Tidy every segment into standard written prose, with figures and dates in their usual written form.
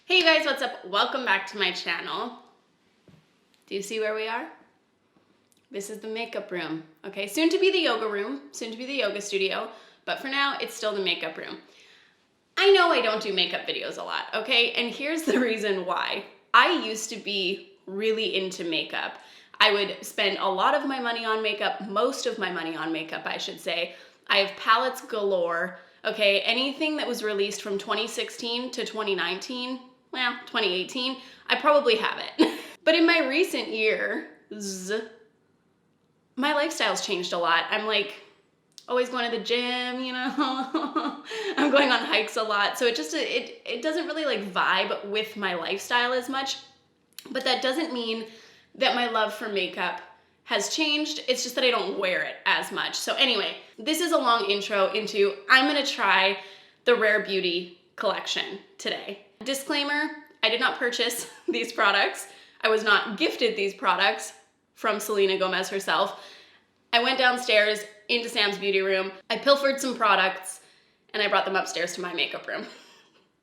Hey you guys, what's up? Welcome back to my channel. Do you see where we are? This is the makeup room, okay? Soon to be the yoga room, soon to be the yoga studio, but for now, it's still the makeup room. I know I don't do makeup videos a lot, okay? And here's the reason why. I used to be really into makeup. I would spend a lot of my money on makeup, most of my money on makeup, I should say. I have palettes galore, okay? Anything that was released from 2016 to 2019, well, 2018, I probably have it. But in my recent years, my lifestyle's changed a lot. I'm like always going to the gym, you know? I'm going on hikes a lot. So it doesn't really like vibe with my lifestyle as much. But that doesn't mean that my love for makeup has changed. It's just that I don't wear it as much. So anyway, this is a long intro into I'm gonna try the Rare Beauty collection today. Disclaimer, I did not purchase these products. I was not gifted these products from Selena Gomez herself. I went downstairs into Sam's beauty room, I pilfered some products, and I brought them upstairs to my makeup room.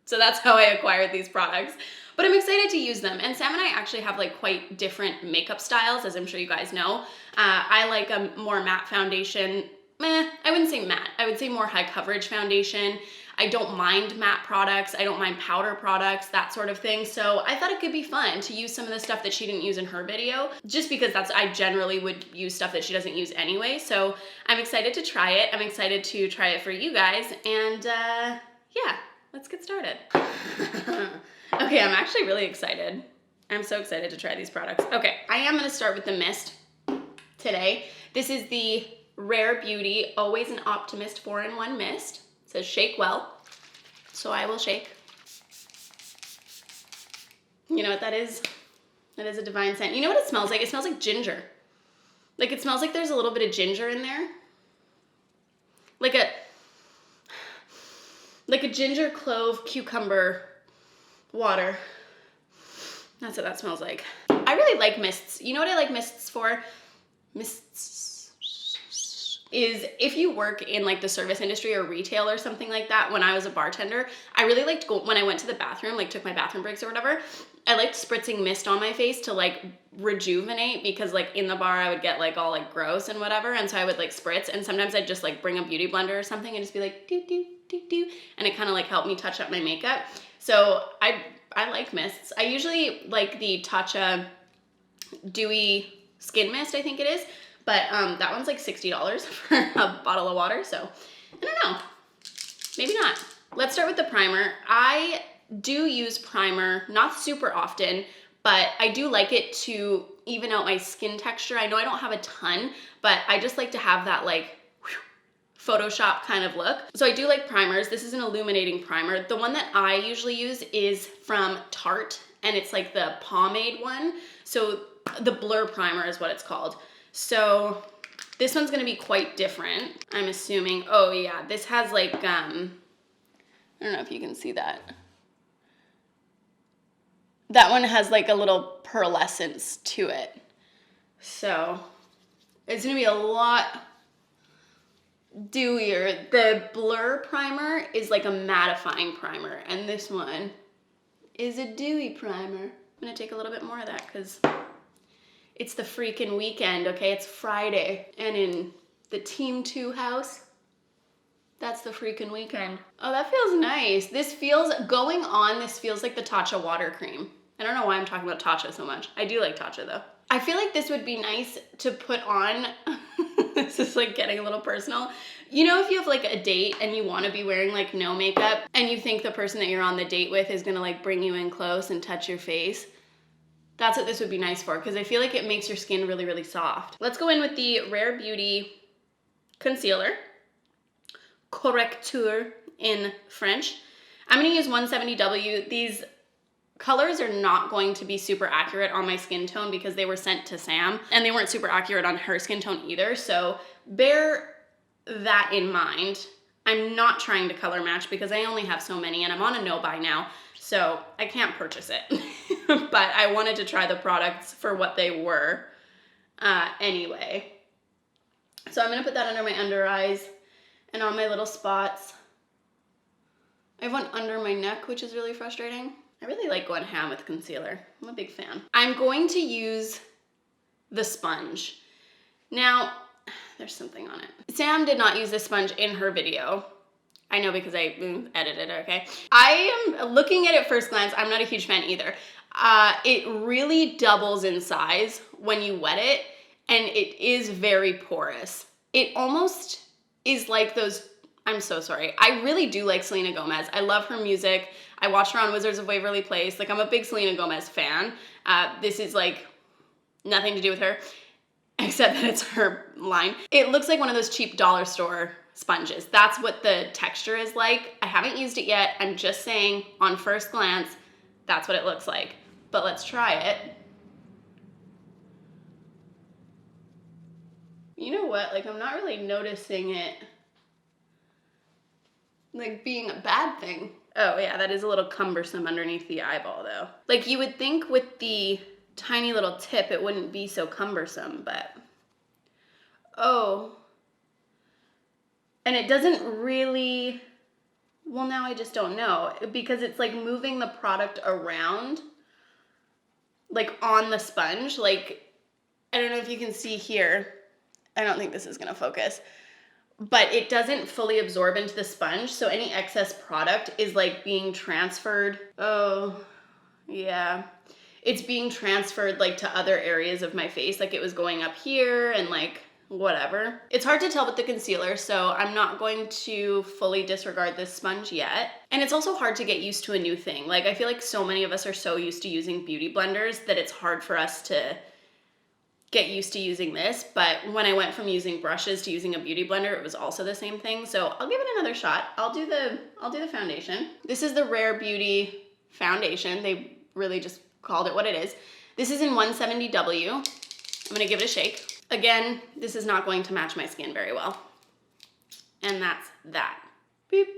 So that's how I acquired these products. But I'm excited to use them. And Sam and I actually have like quite different makeup styles, as I'm sure you guys know. I like a more matte foundation. I wouldn't say matte. I would say more high coverage foundation. I don't mind matte products. I don't mind powder products, that sort of thing. So I thought it could be fun to use some of the stuff that she didn't use in her video, just because I generally would use stuff that she doesn't use anyway. So I'm excited to try it. I'm excited to try it for you guys. And yeah, let's get started. Okay, I'm actually really excited. I'm so excited to try these products. Okay, I am gonna start with the mist today. This is the Rare Beauty Always an Optimist 4-in-1 mist. It says shake well, so I will shake. You know what that is? That is a divine scent. You know what it smells like? It smells like ginger. Like it smells like there's a little bit of ginger in there. Like a ginger, clove, cucumber water. That's what that smells like. I really like mists. You know what I like mists for? Mists is if you work in like the service industry or retail or something like that. When I was a bartender, I really liked when I went to the bathroom, like took my bathroom breaks or whatever, I liked spritzing mist on my face to like rejuvenate, because like in the bar I would get like all like gross and whatever, and so I would like spritz, and sometimes I'd just like bring a beauty blender or something and just be like do do do do, and it kind of like helped me touch up my makeup. So I like mists. I usually like the Tatcha Dewy Skin Mist, I think it is. But that one's like $60 for a bottle of water, so I don't know. Maybe not. Let's start with the primer. I do use primer, not super often, but I do like it to even out my skin texture. I know I don't have a ton, but I just like to have that like Photoshop kind of look. So I do like primers. This is an illuminating primer. The one that I usually use is from Tarte, and it's like the pomade one. So the Blur Primer is what it's called. So this one's gonna be quite different, I'm assuming. Oh yeah, this has like, I don't know if you can see that. That one has like a little pearlescence to it. So it's gonna be a lot dewier. The Blur Primer is like a mattifying primer, and this one is a dewy primer. I'm gonna take a little bit more of that because it's the freaking weekend, okay? It's Friday, and in the Team 2 house, that's the freaking weekend. Oh, that feels nice. This feels like the Tatcha water cream. I don't know why I'm talking about Tatcha so much. I do like Tatcha though. I feel like this would be nice to put on. This is like getting a little personal. You know, if you have like a date and you want to be wearing like no makeup, and you think the person that you're on the date with is gonna like bring you in close and touch your face, that's what this would be nice for, because I feel like it makes your skin really, really soft. Let's go in with the Rare Beauty Concealer, Correcteur in French. I'm gonna use 170W. These colors are not going to be super accurate on my skin tone because they were sent to Sam, and they weren't super accurate on her skin tone either, so bear that in mind. I'm not trying to color match because I only have so many, and I'm on a no-buy now, so I can't purchase it. But I wanted to try the products for what they were anyway. So I'm gonna put that under my under eyes and on my little spots. I have one under my neck, which is really frustrating. I really like going ham with concealer. I'm a big fan. I'm going to use the sponge. Now, there's something on it. Sam did not use this sponge in her video. I know because I edited it, okay? I am looking at it first glance. I'm not a huge fan either. It really doubles in size when you wet it, and it is very porous. It almost is like those, I'm so sorry. I really do like Selena Gomez. I love her music. I watch her on Wizards of Waverly Place. Like, I'm a big Selena Gomez fan. This is like nothing to do with her, except that it's her line. It looks like one of those cheap dollar store sponges. That's what the texture is like. I haven't used it yet. I'm just saying on first glance, that's what it looks like. But let's try it. You know what? Like, I'm not really noticing it like being a bad thing. Oh yeah, that is a little cumbersome underneath the eyeball though. Like, you would think with the tiny little tip it wouldn't be so cumbersome, but oh. And it doesn't really, well, now I just don't know, because it's like moving the product around, like on the sponge. Like, I don't know if you can see here. I don't think this is gonna focus, but it doesn't fully absorb into the sponge. So any excess product is like being transferred. Oh, yeah. It's being transferred like to other areas of my face. Like, it was going up here and like, whatever. It's hard to tell with the concealer, so I'm not going to fully disregard this sponge yet. And it's also hard to get used to a new thing. Like, I feel like so many of us are so used to using beauty blenders that it's hard for us to get used to using this. But when I went from using brushes to using a beauty blender, it was also the same thing. So I'll give it another shot. I'll do the foundation. This is the Rare Beauty foundation. They really just called it what it is. This is in 170W. I'm gonna give it a shake. Again, this is not going to match my skin very well. And that's that. Beep.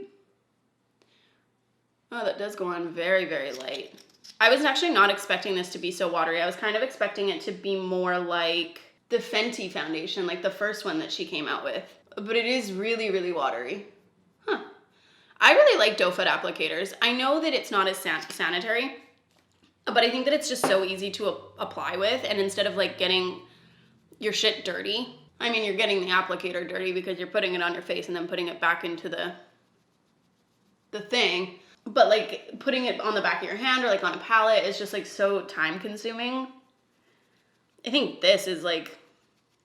Oh, that does go on very, very light. I was actually not expecting this to be so watery. I was kind of expecting it to be more like the Fenty foundation, like the first one that she came out with. But it is really, really watery. Huh. I really like doe foot applicators. I know that it's not as sanitary, but I think that it's just so easy to apply with. And instead of like getting your shit dirty, I mean, you're getting the applicator dirty because you're putting it on your face and then putting it back into the thing. But like putting it on the back of your hand or like on a palette is just like so time consuming. I think this is like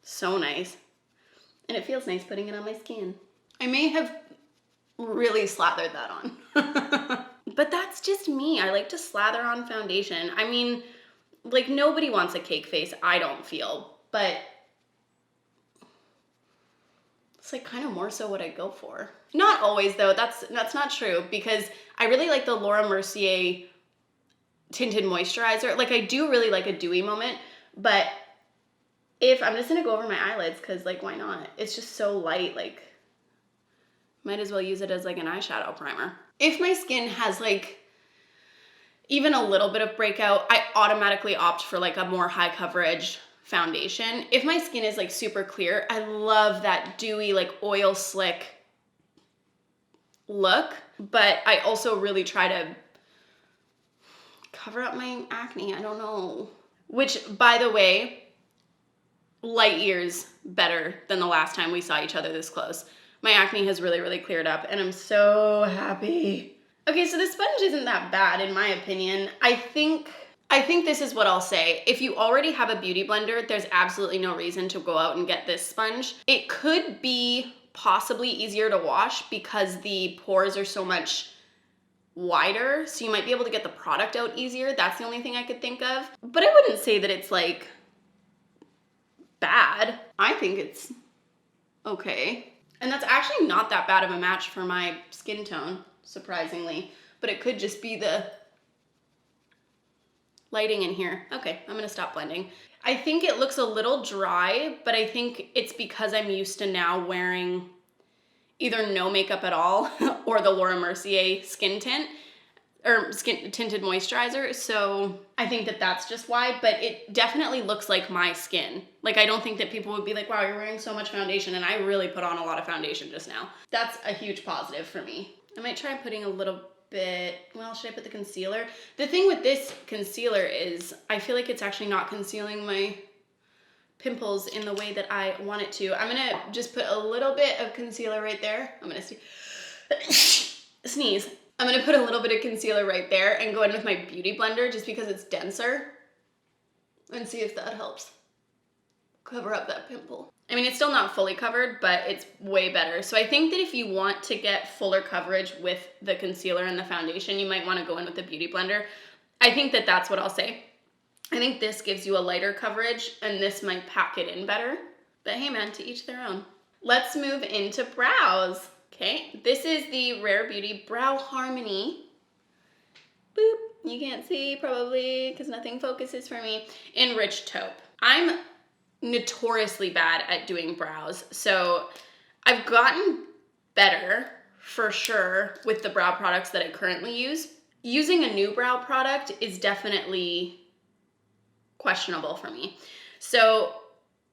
so nice. And it feels nice putting it on my skin. I may have really slathered that on. But that's just me. I like to slather on foundation. I mean, like, nobody wants a cake face, I don't feel. But it's like kind of more so what I go for. Not always though, that's not true, because I really like the Laura Mercier tinted moisturizer. Like, I do really like a dewy moment, but if I'm just gonna go over my eyelids, because like, why not? It's just so light, like might as well use it as like an eyeshadow primer. If my skin has like even a little bit of breakout, I automatically opt for like a more high coverage foundation. If my skin is like super clear, I love that dewy, like oil slick look, but I also really try to cover up my acne. I don't know. Which, by the way, light years better than the last time we saw each other this close. My acne has really, really cleared up and I'm so happy. Okay, so this sponge isn't that bad in my opinion. I think this is what I'll say. If you already have a beauty blender, there's absolutely no reason to go out and get this sponge. It could be possibly easier to wash because the pores are so much wider, so you might be able to get the product out easier. That's the only thing I could think of. But I wouldn't say that it's like bad. I think it's okay. And that's actually not that bad of a match for my skin tone, surprisingly. But it could just be the lighting in here. Okay, I'm gonna stop blending. I think it looks a little dry, but I think it's because I'm used to now wearing either no makeup at all or the Laura Mercier skin tint or skin tinted moisturizer. So I think that that's just why, but it definitely looks like my skin. Like, I don't think that people would be like, wow, you're wearing so much foundation, and I really put on a lot of foundation just now. That's a huge positive for me. I might try putting a little bit, well, should I put the concealer? The thing with this concealer is I feel like it's actually not concealing my pimples in the way that I want it to. I'm gonna just put a little bit of concealer right there. I'm gonna sneeze. I'm gonna put a little bit of concealer right there and go in with my beauty blender just because it's denser and see if that helps cover up that pimple. I mean, it's still not fully covered, but it's way better. So I think that if you want to get fuller coverage with the concealer and the foundation, you might want to go in with the beauty blender. I think that that's what I'll say. I think this gives you a lighter coverage and this might pack it in better. But hey man, to each their own. Let's move into brows. Okay, this is the Rare Beauty Brow Harmony. Boop, you can't see probably because nothing focuses for me. In Rich Taupe. I'm notoriously bad at doing brows, so I've gotten better for sure with the brow products that I currently use. Using a new brow product is definitely questionable for me. So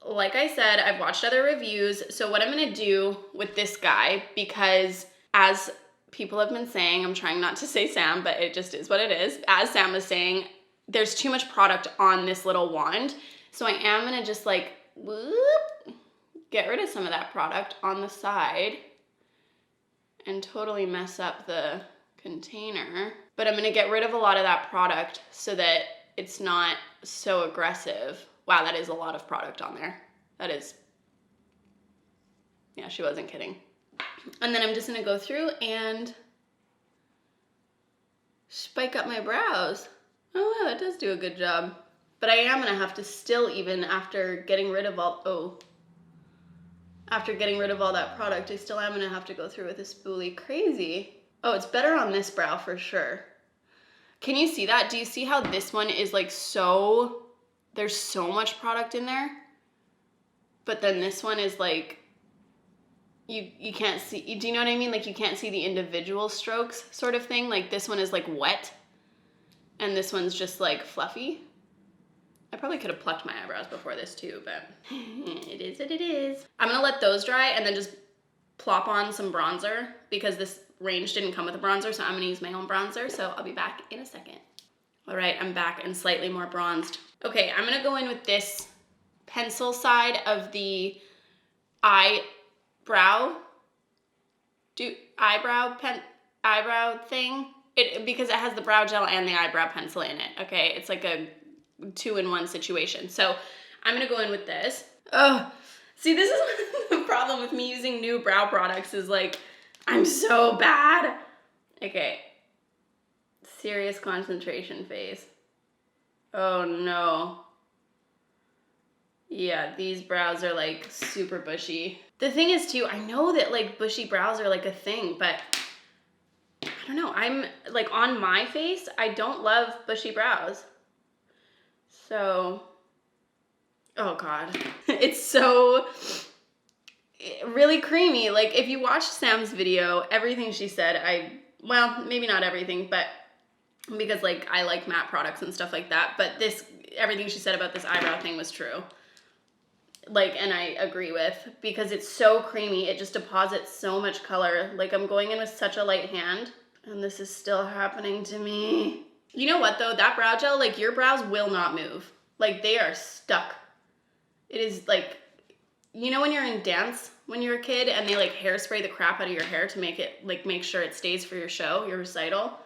like I said, I've watched other reviews. So what I'm gonna do with this guy, because as people have been saying, I'm trying not to say Sam, but it just is what it is. As Sam was saying, there's too much product on this little wand. So I am gonna just like, whoop, get rid of some of that product on the side and totally mess up the container. But I'm gonna get rid of a lot of that product so that it's not so aggressive. Wow, that is a lot of product on there. That is, yeah, she wasn't kidding. And then I'm just gonna go through and spike up my brows. Oh wow, that does do a good job. But I am gonna have to still, even after getting rid of all, after getting rid of all that product, I still am gonna have to go through with a spoolie. Crazy. Oh, it's better on this brow for sure. Can you see that? Do you see how this one is like so, there's so much product in there? But then this one is like, you can't see, do you know what I mean? Like you can't see the individual strokes sort of thing. Like this one is like wet and this one's just like fluffy. I probably could have plucked my eyebrows before this too, but it is what it is. I'm gonna let those dry and then just plop on some bronzer because this range didn't come with a bronzer, so I'm gonna use my own bronzer, so I'll be back in a second. All right, I'm back and slightly more bronzed. Okay, I'm gonna go in with this pencil side of the eyebrow thing. Because it has the brow gel and the eyebrow pencil in it, okay? It's like a 2-in-1 situation. So I'm gonna go in with this. Oh, see, this is the problem with me using new brow products is like, I'm so bad. Okay, serious concentration phase. Oh no. Yeah, these brows are like super bushy. The thing is too, I know that like bushy brows are like a thing, but I don't know. I'm like on my face, I don't love bushy brows. So, oh God, it's so really creamy. Like if you watch Sam's video, everything she said, well, maybe not everything, but because like I like matte products and stuff like that, but everything she said about this eyebrow thing was true. Like, and I agree with, because it's so creamy. It just deposits so much color. Like I'm going in with such a light hand and this is still happening to me. You know what though, that brow gel, like your brows will not move. Like they are stuck. It is like, you know when you're in dance when you're a kid and they like hairspray the crap out of your hair to make it, like make sure it stays for your show, your recital?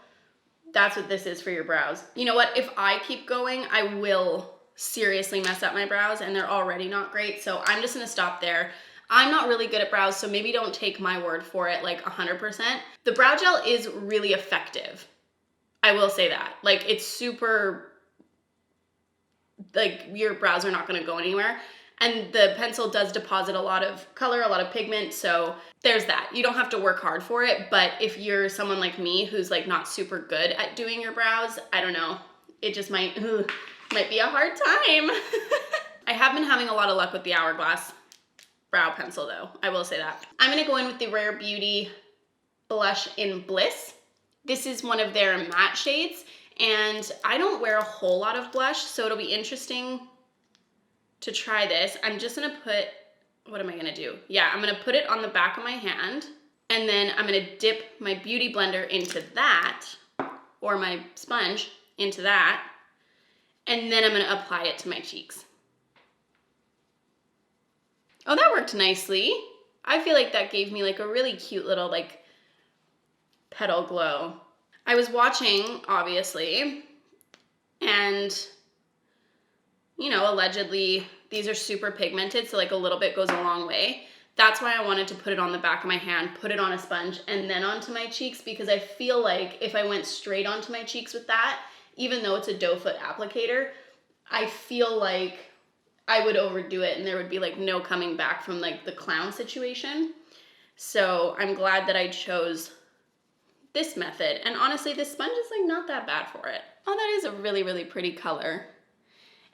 That's what this is for your brows. You know what, if I keep going, I will seriously mess up my brows and they're already not great. So I'm just gonna stop there. I'm not really good at brows, so maybe don't take my word for it like 100%. The brow gel is really effective. I will say that. Like it's super, like your brows are not gonna go anywhere. And the pencil does deposit a lot of color, a lot of pigment, so there's that. You don't have to work hard for it, but if you're someone like me who's like not super good at doing your brows, I don't know, it just might be a hard time. I have been having a lot of luck with the Hourglass brow pencil though, I will say that. I'm gonna go in with the Rare Beauty Blush in Bliss. This is one of their matte shades, and I don't wear a whole lot of blush, so it'll be interesting to try this. I'm just gonna put, what am I gonna do? Yeah, I'm gonna put it on the back of my hand. And then I'm gonna dip my beauty blender into that, or my sponge into that, and then I'm gonna apply it to my cheeks. Oh, that worked nicely. I feel like that gave me like a really cute little like petal glow. I was watching, obviously, and you know, allegedly these are super pigmented, so like a little bit goes a long way. That's why I wanted to put it on the back of my hand, put it on a sponge, and then onto my cheeks, because I feel like if I went straight onto my cheeks with that, even though it's a doe foot applicator, I feel like I would overdo it and there would be like no coming back from like the clown situation. So I'm glad that I chose this method. And honestly, this sponge is like not that bad for it. Oh, that is a really, really pretty color.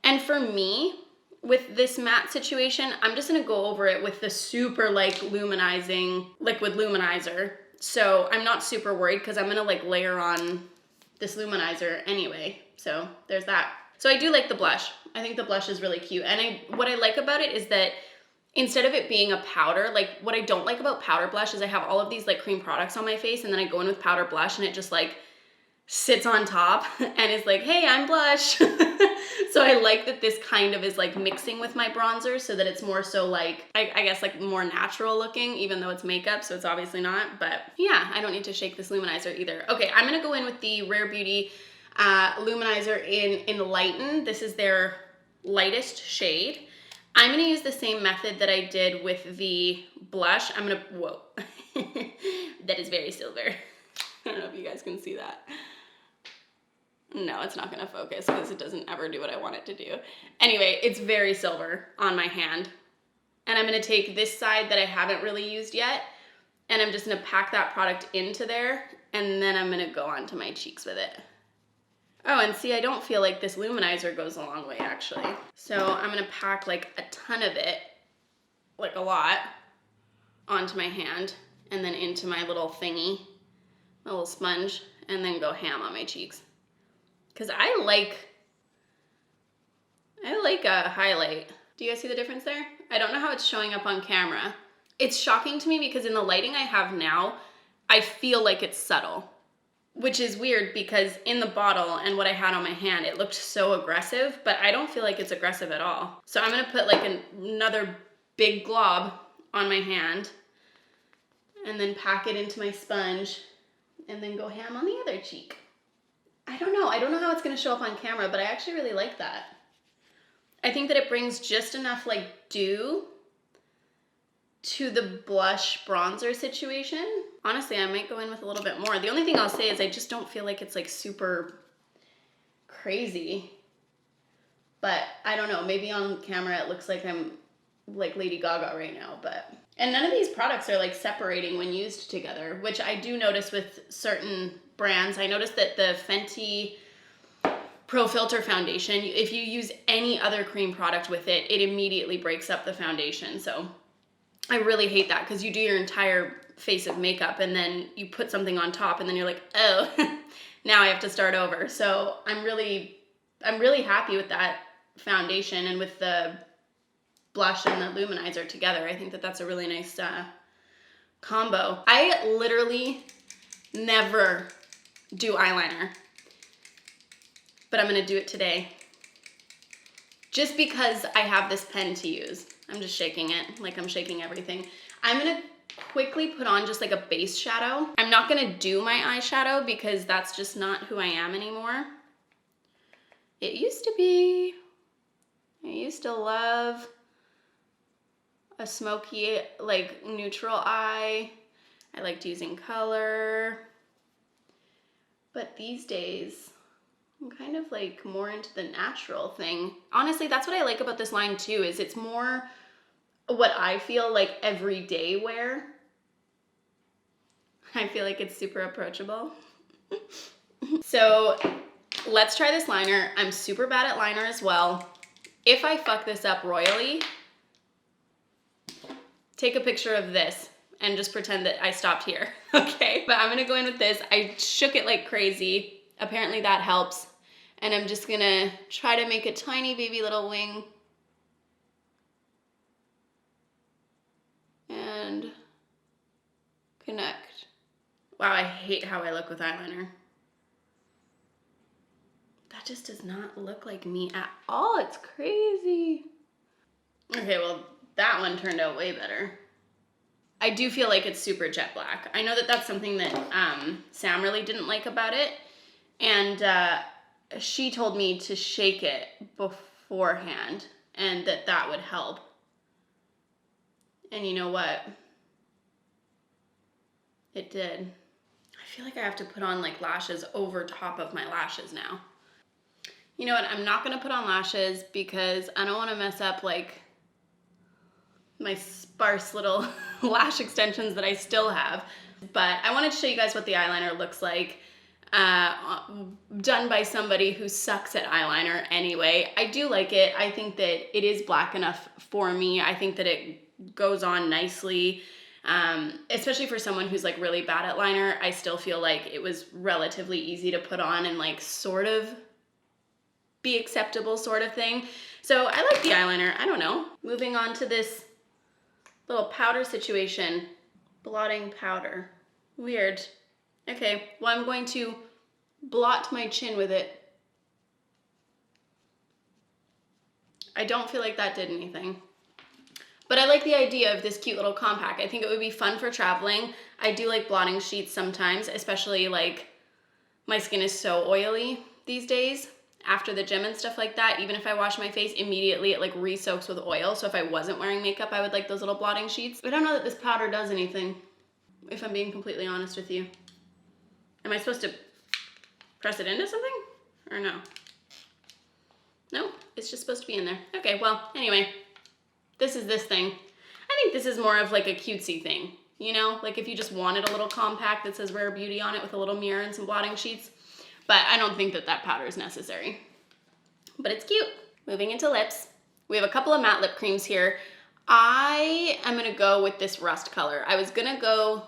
And for me, with this matte situation, I'm just gonna go over it with the super like luminizing liquid luminizer. So I'm not super worried because I'm gonna like layer on this luminizer anyway. So there's that. So I do like the blush. I think the blush is really cute. And what I like about it is that instead of it being a powder, like what I don't like about powder blush is I have all of these like cream products on my face and then I go in with powder blush and it just like sits on top and is like, hey, I'm blush. So I like that this kind of is like mixing with my bronzer so that it's more so like, I guess like more natural looking, even though it's makeup, so it's obviously not. But yeah, I don't need to shake this luminizer either. Okay, I'm gonna go in with the Rare Beauty luminizer in Enlighten. This is their lightest shade. I'm gonna use the same method that I did with the blush. I'm gonna, whoa, that is very silver. I don't know if you guys can see that. No, it's not gonna focus because it doesn't ever do what I want it to do. Anyway, it's very silver on my hand. And I'm gonna take this side that I haven't really used yet, and I'm just gonna pack that product into there, and then I'm gonna go onto my cheeks with it. Oh, and see, I don't feel like this luminizer goes a long way, actually. So I'm gonna pack like a ton of it, like a lot, onto my hand, and then into my little thingy, my little sponge, and then go ham on my cheeks. Because I like a highlight. Do you guys see the difference there? I don't know how it's showing up on camera. It's shocking to me because in the lighting I have now, I feel like it's subtle. Which is weird because in the bottle and what I had on my hand, it looked so aggressive, but I don't feel like it's aggressive at all. So I'm gonna put like another big glob on my hand and then pack it into my sponge and then go ham on the other cheek. I don't know how it's gonna show up on camera, but I actually really like that. I think that it brings just enough like dew to the blush bronzer situation. Honestly, I might go in with a little bit more. The only thing I'll say is I just don't feel like it's like super crazy. But I don't know, maybe on camera it looks like I'm like Lady Gaga right now, but. And none of these products are like separating when used together, which I do notice with certain brands. I noticed that the Fenty Pro Filter foundation, if you use any other cream product with it, it immediately breaks up the foundation. So I really hate that because you do your entire face of makeup and then you put something on top and then you're like, oh, now I have to start over. So I'm really happy with that foundation and with the blush and the luminizer together. I think that that's a really nice combo. I literally never do eyeliner, but I'm gonna do it today just because I have this pen to use. I'm just shaking it like I'm shaking everything. I'm gonna quickly put on just like a base shadow. I'm not gonna do my eyeshadow because that's just not who I am anymore. It used to be. I used to love a smoky, like neutral eye. I liked using color. But these days, I'm kind of like more into the natural thing. Honestly, that's what I like about this line too, is it's more what I feel like everyday wear. I feel like it's super approachable. So let's try this liner. I'm super bad at liner as well. If I fuck this up royally, take a picture of this and just pretend that I stopped here, okay? But I'm gonna go in with this. I shook it like crazy. Apparently that helps. And I'm just gonna try to make a tiny baby little wing. And connect. Wow, I hate how I look with eyeliner. That just does not look like me at all. It's crazy. Okay, well, that one turned out way better. I do feel like it's super jet black. I know that that's something that Sam really didn't like about it. And she told me to shake it beforehand and that would help. And you know what? It did. I feel like I have to put on like lashes over top of my lashes now. You know what? I'm not gonna put on lashes because I don't want to mess up like my sparse little lash extensions that I still have. But I wanted to show you guys what the eyeliner looks like done by somebody who sucks at eyeliner anyway. I do like it. I think that it is black enough for me. I think that it goes on nicely. Especially for someone who's like really bad at liner, I still feel like it was relatively easy to put on and like sort of be acceptable sort of thing. So I like the eyeliner. I don't know. Moving on to this little powder situation. Blotting powder. Weird. Okay, well I'm going to blot my chin with it. I don't feel like that did anything. But I like the idea of this cute little compact. I think it would be fun for traveling. I do like blotting sheets sometimes, especially like my skin is so oily these days after the gym and stuff like that. Even if I wash my face, immediately it like re-soaks with oil. So if I wasn't wearing makeup, I would like those little blotting sheets. But I don't know that this powder does anything, if I'm being completely honest with you. Am I supposed to press it into something or no? No, it's just supposed to be in there. Okay, well, anyway, this is this thing. I think this is more of like a cutesy thing, you know? Like if you just wanted a little compact that says Rare Beauty on it with a little mirror and some blotting sheets. But I don't think that that powder is necessary. But it's cute. Moving into lips. We have a couple of matte lip creams here. I am gonna go with this rust color. I was gonna go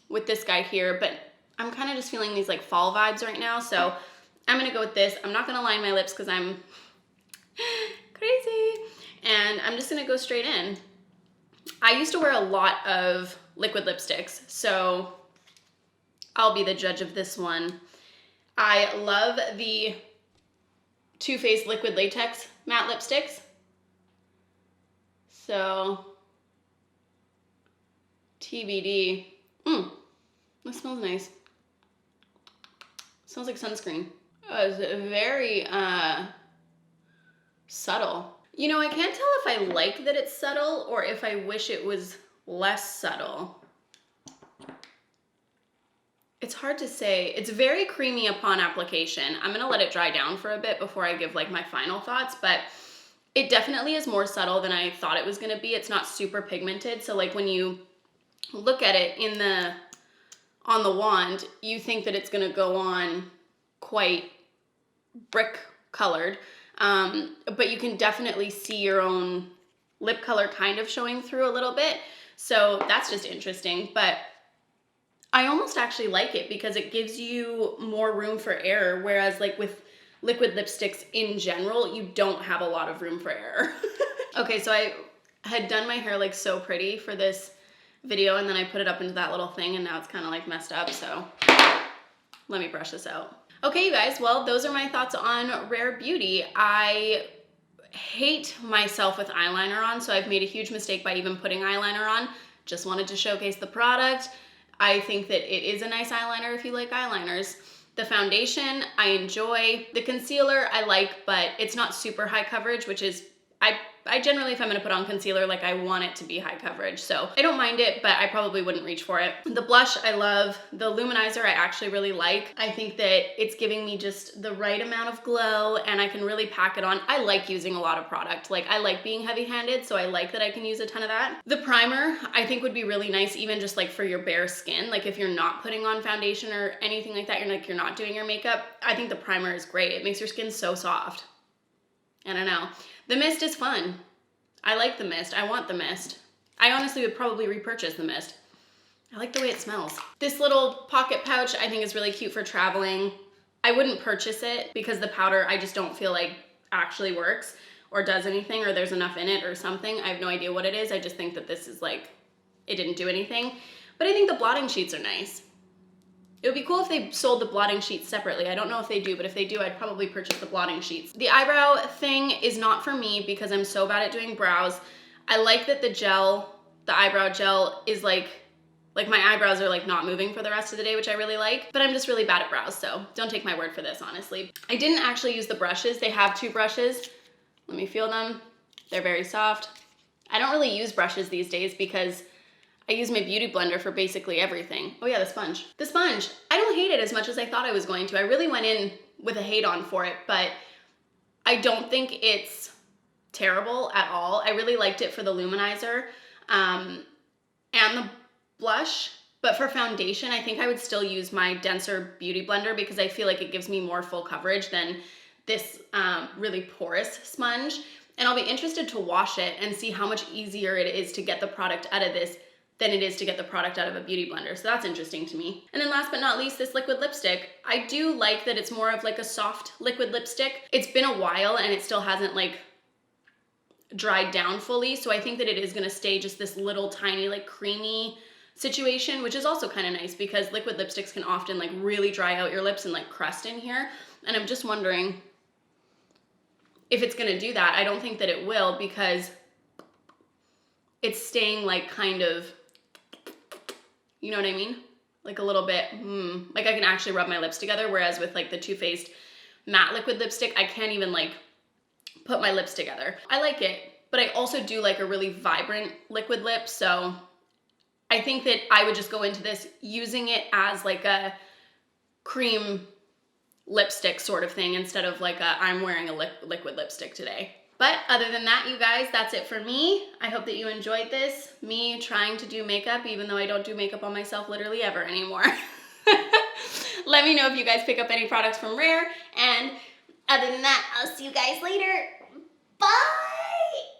with this guy here, but I'm kind of just feeling these like fall vibes right now. So I'm gonna go with this. I'm not gonna line my lips because I'm crazy. And I'm just gonna go straight in. I used to wear a lot of liquid lipsticks, so I'll be the judge of this one. I love the Too Faced Liquid Latex matte lipsticks. So, TBD. That smells nice. Smells like sunscreen. Oh, it's very subtle. You know, I can't tell if I like that it's subtle or if I wish it was less subtle. It's hard to say. It's very creamy upon application. I'm gonna let it dry down for a bit before I give like my final thoughts, but it definitely is more subtle than I thought it was gonna be. It's not super pigmented. So like when you look at it on the wand, you think that it's gonna go on quite brick colored, but you can definitely see your own lip color kind of showing through a little bit. So that's just interesting, but I almost actually like it because it gives you more room for error, whereas like with liquid lipsticks in general, you don't have a lot of room for error. Okay, so I had done my hair like so pretty for this video and then I put it up into that little thing and now it's kind of like messed up, so let me brush this out. Okay, you guys, well, those are my thoughts on Rare Beauty. I hate myself with eyeliner on, so I've made a huge mistake by even putting eyeliner on. Just wanted to showcase the product. I think that it is a nice eyeliner if you like eyeliners. The foundation, I enjoy. The concealer, I like, but it's not super high coverage, which is, I generally, if I'm gonna put on concealer, like I want it to be high coverage. So I don't mind it, but I probably wouldn't reach for it. The blush, I love. The luminizer, I actually really like. I think that it's giving me just the right amount of glow and I can really pack it on. I like using a lot of product. Like I like being heavy-handed, so I like that I can use a ton of that. The primer, I think would be really nice, even just like for your bare skin. Like if you're not putting on foundation or anything like that, you're not doing your makeup, I think the primer is great. It makes your skin so soft. I don't know. The mist is fun. I like the mist. I want the mist. I honestly would probably repurchase the mist. I like the way it smells. This little pocket pouch I think is really cute for traveling. I wouldn't purchase it because the powder I just don't feel like actually works or does anything or there's enough in it or something. I have no idea what it is. I just think that this is like, it didn't do anything. But I think the blotting sheets are nice. It would be cool if they sold the blotting sheets separately. I don't know if they do, but if they do, I'd probably purchase the blotting sheets. The eyebrow thing is not for me because I'm so bad at doing brows. I like that the gel, the eyebrow gel, is like my eyebrows are like not moving for the rest of the day, which I really like, but I'm just really bad at brows, so don't take my word for this, honestly. I didn't actually use the brushes. They have 2 brushes. Let me feel them. They're very soft. I don't really use brushes these days because I use my beauty blender for basically everything. Oh yeah, the sponge. The sponge, I don't hate it as much as I thought I was going to. I really went in with a hate on for it, but I don't think it's terrible at all. I really liked it for the luminizer and the blush, but for foundation, I think I would still use my denser beauty blender because I feel like it gives me more full coverage than this really porous sponge. And I'll be interested to wash it and see how much easier it is to get the product out of this than it is to get the product out of a beauty blender. So that's interesting to me. And then last but not least, this liquid lipstick. I do like that it's more of like a soft liquid lipstick. It's been a while and it still hasn't like dried down fully. So I think that it is gonna stay just this little tiny like creamy situation, which is also kind of nice because liquid lipsticks can often like really dry out your lips and like crust in here. And I'm just wondering if it's gonna do that. I don't think that it will because it's staying like kind of, you know what I mean? Like a little bit, like I can actually rub my lips together, whereas with like the Too Faced matte liquid lipstick, I can't even like put my lips together. I like it, but I also do like a really vibrant liquid lip, so I think that I would just go into this using it as like a cream lipstick sort of thing instead of like a I'm wearing a liquid lipstick today. But other than that, you guys, that's it for me. I hope that you enjoyed this, me trying to do makeup, even though I don't do makeup on myself literally ever anymore. Let me know if you guys pick up any products from Rare, and other than that, I'll see you guys later.